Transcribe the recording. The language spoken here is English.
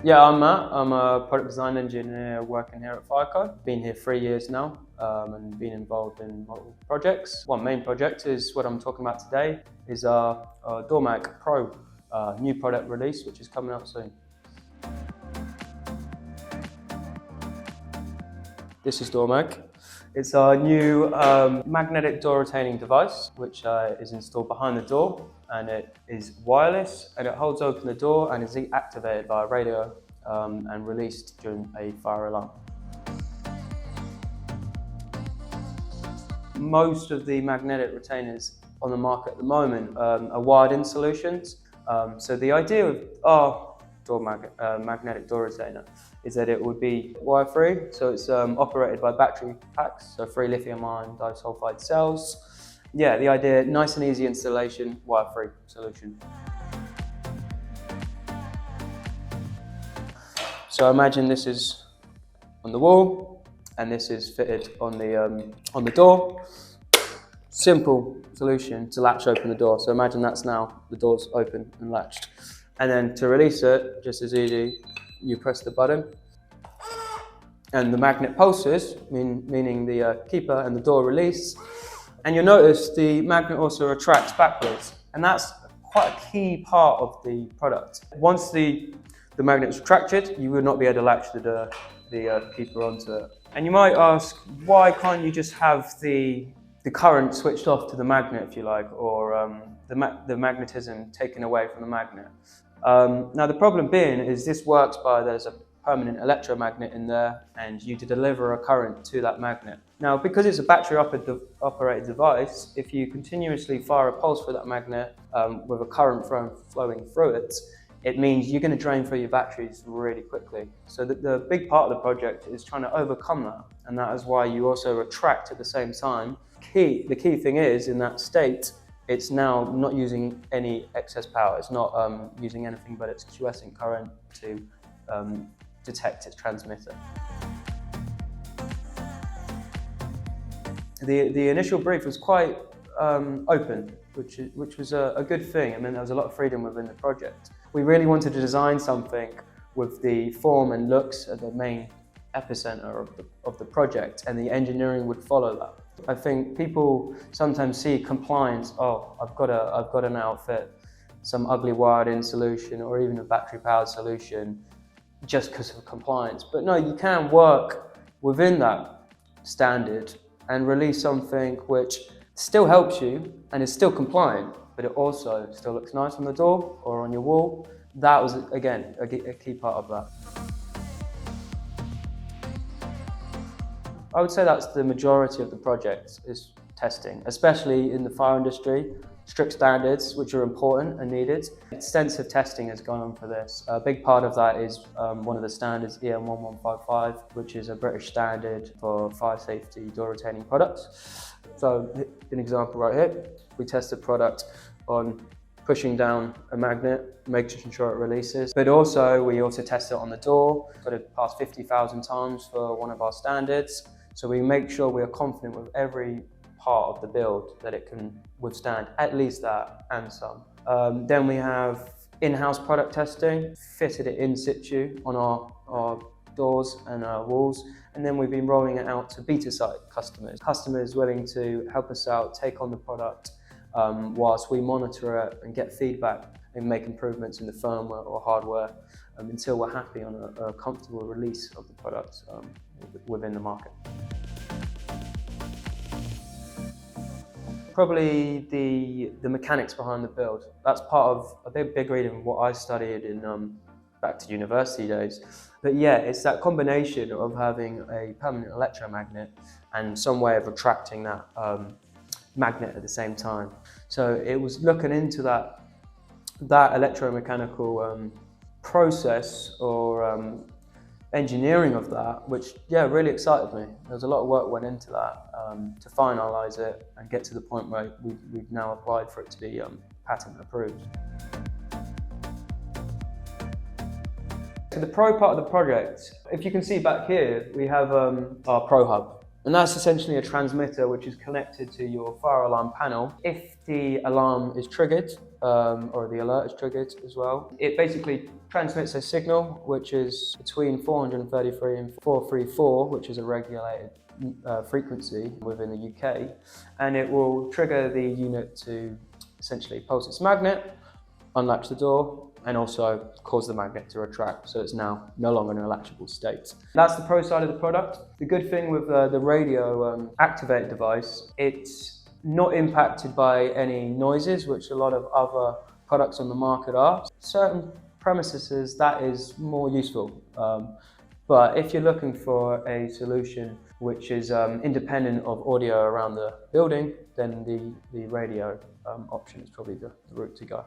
Yeah, I'm Matt. I'm a product design engineer working here at Fireco. Been here 3 years now and been involved in multiple projects. One main project is what I'm talking about today, is our DorMag Pro new product release, which is coming out soon. This is DorMag. It's our new magnetic door retaining device, which is installed behind the door, and it is wireless, and it holds open the door and is activated by a radio and released during a fire alarm. Most of the magnetic retainers on the market at the moment are wired-in solutions. So the idea of our magnetic door retainer is that it would be wire-free, so it's operated by battery packs, so 3 lithium-ion disulfide cells. Yeah, the idea, nice and easy installation, wire-free solution. So imagine this is on the wall, and this is fitted on the door. Simple solution to latch open the door. So imagine that's now, the door's open and latched. And then to release it, just as easy, you press the button and the magnet pulses, meaning the keeper and the door release. And you'll notice the magnet also retracts backwards. And that's quite a key part of the product. Once the magnet's retracted, you will not be able to latch the keeper onto it. And you might ask, why can't you just have the current switched off to the magnet, if you like, or the magnetism taken away from the magnet? Now the problem being is this works by there's a permanent electromagnet in there, and you deliver a current to that magnet. Now because it's a battery operated device, if you continuously fire a pulse through that magnet with a current flowing through it, it means you're going to drain through your batteries really quickly. So the big part of the project is trying to overcome that, and that is why you also retract at the same time. The key thing is, in that state, it's now not using any excess power. It's not using anything but its quiescent current to detect its transmitter. The initial brief was quite open, which was a good thing. I mean, there was a lot of freedom within the project. We really wanted to design something with the form and looks at the main epicenter of the project, and the engineering would follow that. I think people sometimes see compliance, oh, I've got to now fit some ugly wired-in solution or even a battery-powered solution just because of compliance. But no, you can work within that standard and release something which still helps you and is still compliant, but it also still looks nice on the door or on your wall. That was, again, a key part of that. I would say that's the majority of the project is testing, especially in the fire industry. Strict standards, which are important and needed. Extensive testing has gone on for this. A big part of that is one of the standards, EN 1155, which is a British standard for fire safety door retaining products. So an example right here, we test the product on pushing down a magnet, making sure it releases. But also, we also test it on the door. Got to pass 50,000 times for one of our standards. So we make sure we are confident with every part of the build that it can withstand at least that and some. Then we have in-house product testing, fitted it in situ on our doors and our walls. And then we've been rolling it out to beta site customers willing to help us out, take on the product, whilst we monitor it and get feedback and make improvements in the firmware or hardware until we're happy on a comfortable release of the product within the market. Probably the mechanics behind the build. That's part of a big reading of what I studied in back to university days. But yeah, it's that combination of having a permanent electromagnet and some way of retracting that magnet at the same time. So it was looking into that electromechanical process or engineering of that, which really excited me. There was a lot of work went into that to finalise it and get to the point where we've now applied for it to be patent approved. So the Pro part of the project, if you can see back here, we have our Pro Hub. And that's essentially a transmitter which is connected to your fire alarm panel. If the alarm is triggered, or the alert is triggered as well, it basically transmits a signal which is between 433 and 434, which is a regulated frequency within the UK, and it will trigger the unit to essentially pulse its magnet, unlatch the door, and also cause the magnet to retract, so it's now no longer in an latchable state. That's the pro side of the product. The good thing with the radio activated device, it's not impacted by any noises, which a lot of other products on the market are. Certain premises that is more useful, but if you're looking for a solution which is independent of audio around the building, then the radio option is probably the route to go.